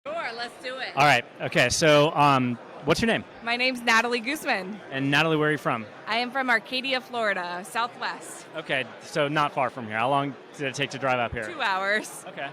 Sure, let's do it. All right. Okay. So, what's your name? My name's Natalie*Guzman. And Natalie, where are you from? I am from Arcadia, Florida, Southwest. Okay. So not far from here. How long did it take to drive up here? 2 hours. Okay.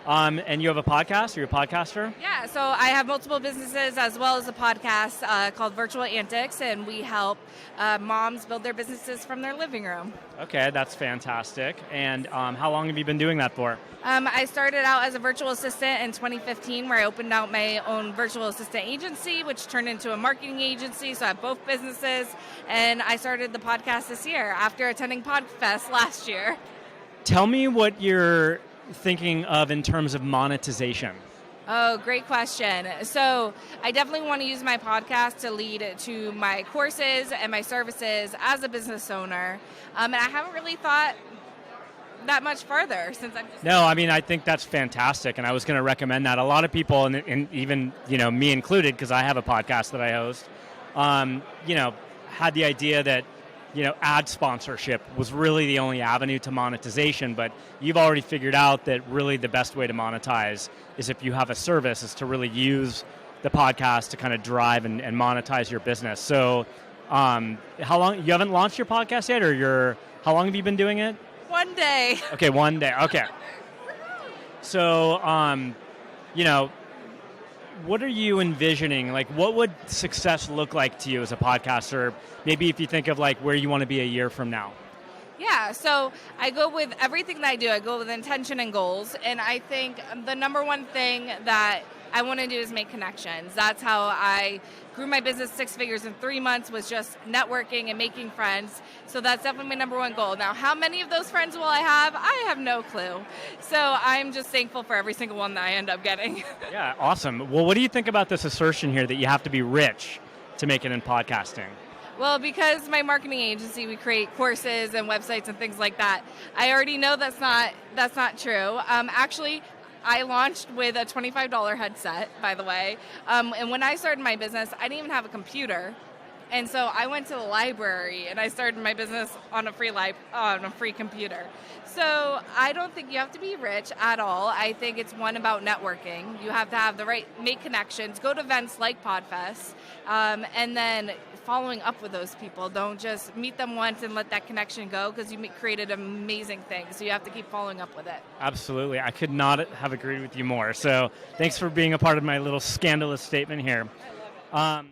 And you have a podcast? Are you a podcaster? Yeah, so I have multiple businesses as well as a podcast called Virtual Antics, and we help moms build their businesses from their living room. Okay, that's fantastic. And how long have you been doing that for? I started out as a virtual assistant in 2015, where I opened out my own virtual assistant agency, which turned into a marketing agency, so I have both businesses. And I started the podcast this year after attending PodFest last year. Tell me what you're thinking of in terms of monetization. Oh, great question. So I definitely want to use my podcast to lead to my courses and my services as a business owner. And I haven't really thought that much further since I'm just... No, I mean, I think that's fantastic, and I was going to recommend that. A lot of people, and even, me included, because I have a podcast that I host, had the idea that ad sponsorship was really the only avenue to monetization, but you've already figured out that really the best way to monetize is if you have a service, is to really use the podcast to kind of drive and monetize your business. So how long, you haven't launched your podcast yet, or how long have you been doing it? 1 day. Okay, 1 day, okay. So, what are you envisioning? Like, what would success look like to you as a podcaster? Maybe if you think of like where you want to be a year from now. Yeah, so I go with everything that I do. I go with intention and goals. And I think the number one thing that I want to do is make connections. That's how I grew my business 6 figures in 3 months, was just networking and making friends. So that's definitely my number one goal. Now, how many of those friends will I have? I have no clue. So I'm just thankful for every single one that I end up getting. Yeah, awesome. Well, what do you think about this assertion here that you have to be rich to make it in podcasting? Well, because my marketing agency, we create courses and websites and things like that. I already know that's not true. Actually, I launched with a $25 headset, by the way. And when I started my business, I didn't even have a computer. And so I went to the library and I started my business on a free computer. So I don't think you have to be rich at all. I think it's one about networking. You have to have make connections, go to events like PodFest, and then following up with those people. Don't just meet them once and let that connection go, because you created amazing things. So you have to keep following up with it. Absolutely. I could not have agreed with you more. So thanks for being a part of my little scandalous statement here. I love it.